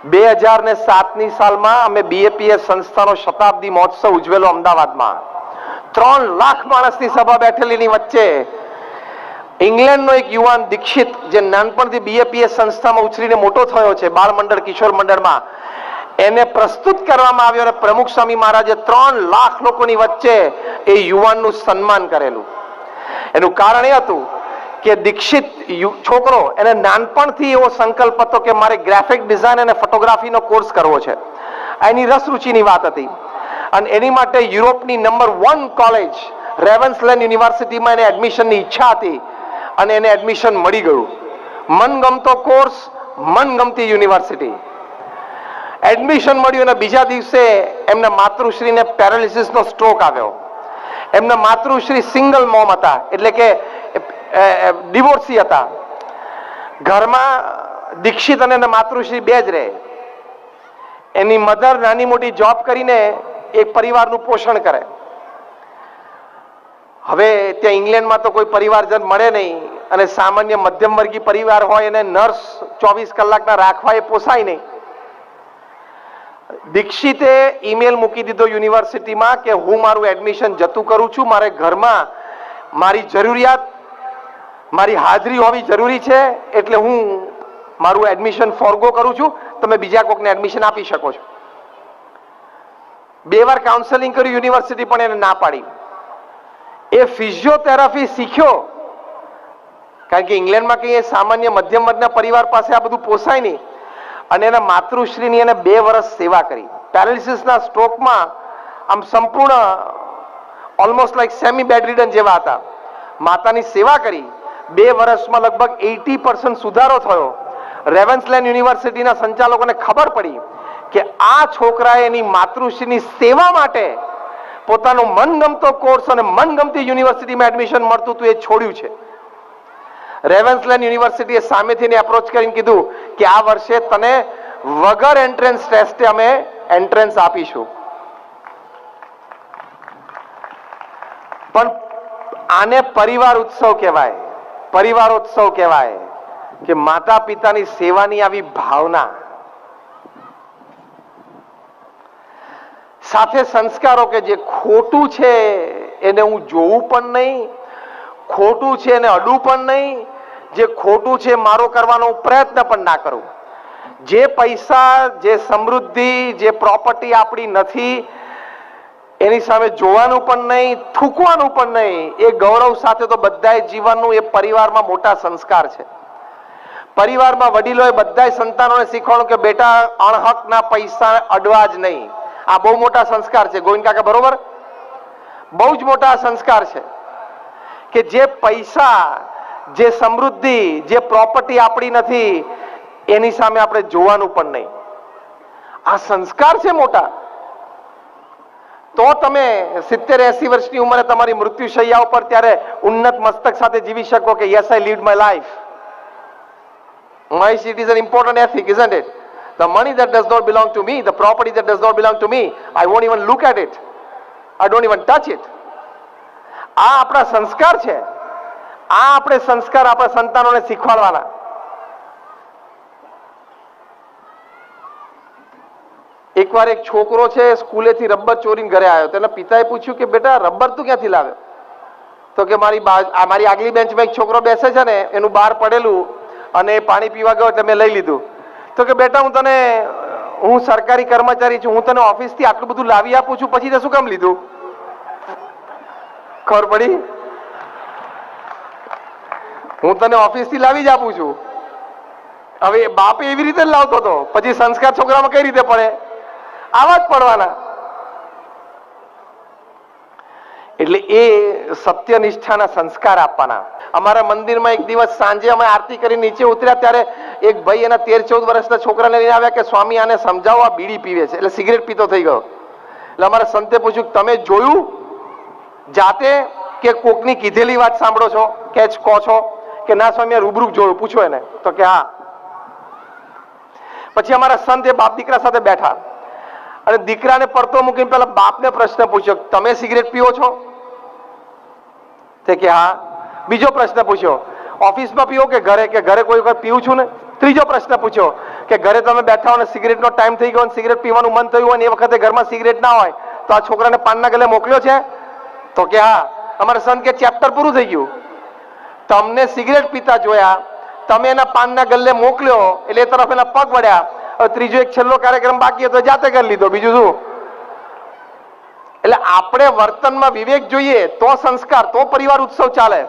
2007ની સાલમાં અમે બીએપીએસ સંસ્થાનો શતાબ્દી મહોત્સવ ઉજવેલો અમદાવાદમાં. 3 લાખ માણસની સભા બેઠેલીની વચ્ચે ઇંગ્લેન્ડનો એક યુવાન દીક્ષિત, જે નાનપણથી બીએપીએસ સંસ્થામાં ઉછરીને મોટો થયો છે, બાળ મંડળ કિશોર મંડળમાં, એને પ્રસ્તુત કરવામાં આવ્યો અને પ્રમુખ સ્વામી મહારાજે 3 લાખ લોકોની વચ્ચે એ યુવાનનું સન્માન કરેલું. એનું કારણ એ હતું કે દીક્ષિત છોકરો, એને નાનપણથી એવો સંકલ્પ હતો કે મારે ગ્રાફિક ડિઝાઇન અને ફોટોગ્રાફીનો કોર્સ કરવો છે. એની રસ રુચિની વાત હતી અને એની માટે યુરોપની નંબર 1 કોલેજ રેવન્સલેન્ડ યુનિવર્સિટીમાં એને એડમિશનની ઈચ્છા હતી અને એને એડમિશન મળી ગયું. મનગમતો કોર્સ, મનગમતી યુનિવર્સિટી. એડમિશન મળ્યું અને બીજા દિવસે એમના માતૃશ્રીને પેરાલિસિસનો સ્ટ્રોક આવ્યો. એમના માતૃશ્રી સિંગલ મોમ હતા, એટલે કે ડિવોર્સી હતા. ઘરમાં દીક્ષિત અને માતૃશ્રી બે જ રહે. એની મધર નાની મોટી જોબ કરીને એક પરિવારનું પોષણ કરે. હવે ત્યાં ઇંગ્લેન્ડમાં તો કોઈ પરિવારજન મળે નહીં અને સામાન્ય મધ્યમ વર્ગીય પરિવાર હોય એને નર્સ 24 કલાકના રાખવા એ પોસાય નહીં. દીક્ષિતે ઈમેલ મૂકી દીધો યુનિવર્સિટીમાં કે હું મારું એડમિશન જતું કરું છું, મારે ઘરમાં મારી જરૂરિયાત, મારી હાજરી હોવી જરૂરી છે, એટલે હું મારું એડમિશન ફોરગો કરું છું, તમે બીજા કોકને એડમિશન આપી શકો છો. 2 વાર કાઉન્સેલિંગ કર્યું યુનિવર્સિટી, પણ એને ના પાડી. એ ફિઝિયોથેરાપી શીખ્યો, કારણ કે ઇંગ્લેન્ડમાં કઈ સામાન્ય મધ્યમ વર્ગના પરિવાર પાસે આ બધું પોસાય નહીં. અને એના માતૃશ્રીની એને 2 વર્ષ સેવા કરી. પેરાલિસિસના સ્ટ્રોકમાં આમ સંપૂર્ણ almost like semi bed ridden જેવા હતા. માતાની સેવા કરી. 2 વર્ષમાં લગભગ 80% સુધારો થયો. રેવન્સલેન્ડ યુનિવર્સિટીના સંચાલકોને ખબર પડી કે આ છોકરાએ એની માતૃશ્રીની સેવા માટે પોતાનો મનગમતો કોર્સ અને મનગમતી યુનિવર્સિટીમાં એડમિશન મળતું હતું એ છોડ્યું છે. રેવન્સલેન્ડ યુનિવર્સિટીએ સામેથી એપ્રોચ કરીને કીધું કે આ વર્ષે તને વગર એન્ટ્રન્સ ટેસ્ટે અમે એન્ટ્રન્સ આપીશું. પણ આને પરિવાર ઉત્સવ કહેવાય, પરિવારોત્સવ કહેવાય કે માતા પિતાની સેવાની આવી ભાવના સાથે સંસ્કારો કે જે ખોટું છે એને હું જોવું પણ નહીં, ખોટું છે એને અડું પણ નહીં, જે ખોટું છે મારો કરવાનો પ્રયત્ન પણ ના કરું. જે પૈસા, જે સમૃદ્ધિ, જે પ્રોપર્ટી આપણી નથી એની સામે જોવાનું પણ નહીં, થૂકવાનું પણ નહીં. એ ગૌરવ સાથે તો બધાય જીવનનું એ પરિવારમાં મોટા સંસ્કાર છે. પરિવારમાં વડીલોએ બધાય સંતાનોને શીખવાનું કે બેટા અણહકના પૈસા અડવા જ નહીં. આ બહુ મોટા સંસ્કાર છે ગોવિંદ કાકા, બરોબર? બહુ જ મોટા સંસ્કાર છે કે જે પૈસા, જે સમૃદ્ધિ, જે પ્રોપર્ટી આપણી નથી એની સામે આપણે જોવાનું પણ નહીં. આ સંસ્કાર છે મોટા. તો તમે 70-80 વર્ષની ઉંમરે તમારી મૃત્યુશૈયા ઉપર ત્યારે ઉન્નત મસ્તક સાથે જીવી શકો કે yes I lead my life. It is an important ethic, isn't it? The money that does not belong to me, the property that does not belong to me, I won't even look at it. I don't even touch it. આ આપણા સંસ્કાર છે. આ આપણે સંસ્કાર આપણા સંતાનોને શીખવાડવાના. એકવાર એક છોકરો છે સ્કૂલેથી રબર ચોરીને ઘરે આવ્યો. તેના પિતાએ પૂછ્યું કે બેટા રબર તું ક્યાંથી લાવ્યો? તો કે મારી આગલી બેન્ચમાં એક છોકરો બેસે છે ને એનું બહાર પડેલું અને પાણી પીવા ગયો એટલે મેં લઈ લીધું. તો કે બેટા હું સરકારી કર્મચારી છું, હું તને ઓફિસથી આટલું બધું લાવી આપું છું, પછી તે શું કામ લીધું? ખબર પડી? હું તને ઓફિસથી લાવી જ આપું છું. હવે બાપે એવી રીતે જ લાવતો હતો, પછી સંસ્કાર છોકરામાં કઈ રીતે પડે? આવા જ પડવાના. એટલે એ સત્યનિષ્ઠાના સંસ્કાર આપવાના. અમારા મંદિરમાં એક દિવસ સાંજે અમે આરતી કરી નીચે ઉતર્યા ત્યારે એક ભાઈ એના 13-14 વર્ષના છોકરાને લઈને આવ્યા કે સ્વામી આને સમજાવો, આ બીડી પીવે છે, એટલે સિગરેટ પીતો થઈ ગયો. એટલે અમારા સંતે પૂછ્યું તમે જોયું જાતે કે કોકની કીધેલી વાત સાંભળો છો કે કહો છો? કે ના સ્વામી રૂબરૂ જોયું. પૂછો એને. તો કે હા. પછી અમારા સંત એ બાપ દીકરા સાથે બેઠા અને દીકરાને પડતો મૂકીને પેલા બાપને પ્રશ્ન પૂછ્યો તમે સિગરેટ પીવો છો? તે કે હા. બીજો પ્રશ્ન પૂછ્યો ઓફિસમાં પીવો કે ઘરે? કે ઘરે કોઈ વખત પીવું છું ને. ત્રીજો પ્રશ્ન પૂછ્યો કે ઘરે તમે બેઠા હો ને સિગરેટનો ટાઈમ થઈ ગયો અને સિગરેટ પીવાનું મન થયું હોય ને એ વખતે ઘરમાં સિગરેટ ના હોય તો આ છોકરાને પાનના ગલે મોકલ્યો છે? તો કે હા. અમારા સન કે ચેપ્ટર પૂરું થઈ ગયું. તમને સિગરેટ પીતા જોયા, તમે એના પાનના ગલ્લે મોકલ્યો એટલે એ તરફ એના પગ વળ્યા. હવે ત્રીજો એક છેલ્લો કાર્યક્રમ બાકી હતો જાતે કરી લીધો, બીજું શું? એટલે આપણે વર્તનમાં વિવેક જોઈએ તો સંસ્કાર, તો પરિવાર ઉત્સવ ચાલે.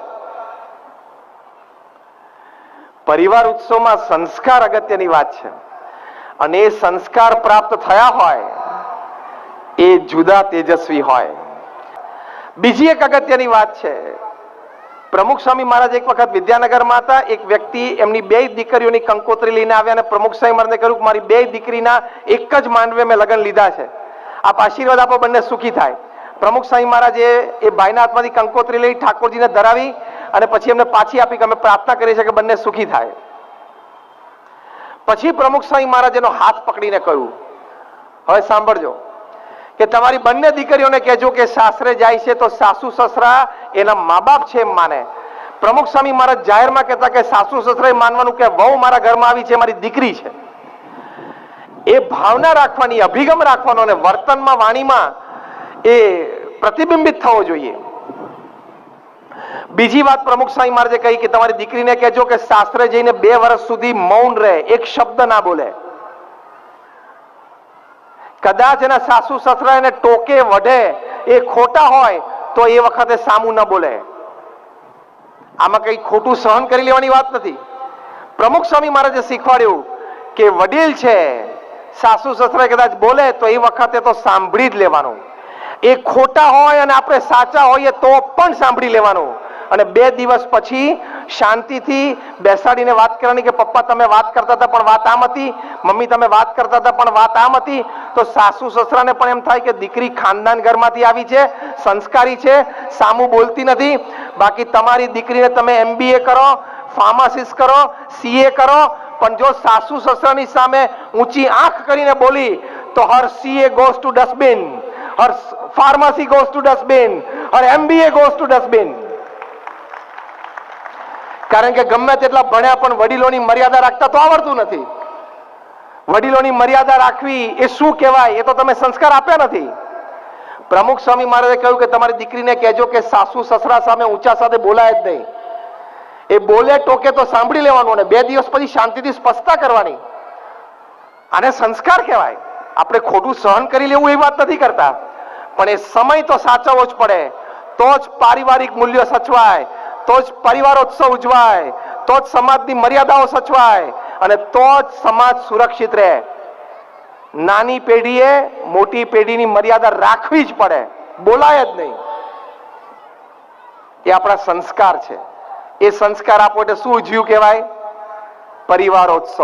પરિવાર ઉત્સવમાં સંસ્કાર અગત્યની વાત છે અને એ સંસ્કાર પ્રાપ્ત થયા હોય એ જુદા તેજસ્વી હોય. બીજી એક અગત્યની વાત છે, પ્રમુખ સ્વામી મહારાજ એક વખત વિદ્યાનગરમાં હતા. એક વ્યક્તિ એમની બે દીકરીઓની કંકોત્રી લઈને આવ્યા અને પ્રમુખ સ્વામી મહારાજને કહ્યું કે મારી બે દીકરીના એક જ માંડવે મેં લગ્ન લીધા છે, આપ આશીર્વાદ આપો બંને સુખી થાય. પ્રમુખ સ્વામી મહારાજે એ ભાઈના હાથમાંથી કંકોત્રી લઈ ઠાકોરજીને ધરાવી અને પછી એમને પાછી આપી કે અમે પ્રાર્થના કરીએ છીએ કે બંને સુખી થાય. પછી પ્રમુખ સ્વામી મહારાજ એનો હાથ પકડીને કહ્યું, હવે સાંભળજો કે તમારી બંને દીકરીઓને કહેજો કે સાસરે જાય છે તો સાસુ સસરા એના મા બાપ છે એમ માને. પ્રમુખ સ્વામી મહારાજ જાહેરમાં કહેતા કે સાસુ સસરા માનવાનું કે વહુ મારા ઘરમાં આવી છે, મારી દીકરી છે. એ ભાવના રાખવાની, અભિગમ રાખવાનો અને વર્તનમાં વાણીમાં એ પ્રતિબિંબિત થવો જોઈએ. બીજી વાત પ્રમુખ સ્વામી મહારાજે કહી કે તમારી દીકરીને કહેજો કે સાસરે જઈને 2 વર્ષ સુધી મૌન રહે, એક શબ્દ ના બોલે. કદાચ એના સાસુ સસરા એને ટોકે વઢે, એ ખોટા હોય તો એ વખતે સામું ન બોલે. આમાં કઈ ખોટું સહન કરી લેવાની વાત નથી. પ્રમુખ સ્વામી મહારાજે શીખવાડ્યું કે વડીલ છે, સાસુ સસરા કદાચ બોલે તો એ વખતે તો સાંભળી જ લેવાનું. એ ખોટા હોય અને આપણે સાચા હોઈએ તો પણ સાંભળી લેવાનું અને 2 દિવસ પછી શાંતિથી બેસાડીને વાત કરવાની કે પપ્પા તમે વાત કરતા હતા પણ વાત આમ હતી, મમ્મી તમે વાત કરતા હતા પણ વાત આમ હતી. તો સાસુ સસરાને પણ એમ થાય કે દીકરી ખાનદાન ઘરમાંથી આવી છે, સંસ્કારી છે, સામું બોલતી નથી. બાકી તમારી દીકરીને તમે MBA કરો, ફાર્માસિસ્ટ કરો, CA કરો, પણ જો સાસુ સસરાની સામે ઊંચી આંખ કરીને બોલી તો હર CA goes to dustbin, Har pharmacy goes to dustbin, Har MBA goes to dustbin. કારણ કે ગમે તેટલા ભણ્યા પણ વડીલોની મર્યાદા રાખતા તો આવડતું નથી. વડીલોની મર્યાદા રાખવી એ શું કહેવાય એ તો તમે સંસ્કાર આપ્યા નથી. પ્રમુખ સ્વામી મહારાજે કહ્યું કે તમારી દીકરીને કહેજો કે સાસુ સસરા સામે ઊંચા સાથે બોલાય જ નહીં. એ બોલે ટોકે તો સાંભળી લેવાનું અને 2 દિવસ પછી શાંતિથી સ્પષ્ટતા કરવાની. આને સંસ્કાર કહેવાય. આપણે ખોટું સહન કરી લેવું એ વાત નથી કરતા, પણ એ સમય તો સાચવવો જ પડે. તો જ પારિવારિક મૂલ્યો સચવાય, તો જ પરિવારોત્સવ ઉજવાય, તો જ સમાજની મર્યાદાઓ સચવાય અને તો જ સમાજ સુરક્ષિત રહે. નાની પેઢીએ મોટી પેઢીની મર્યાદા રાખવી જ પડે, બોલાય જ નહીં. એ આપણા સંસ્કાર છે. એ સંસ્કાર આપો એટલે શું ઉજવ્યું કહેવાય? પરિવારોત્સવ.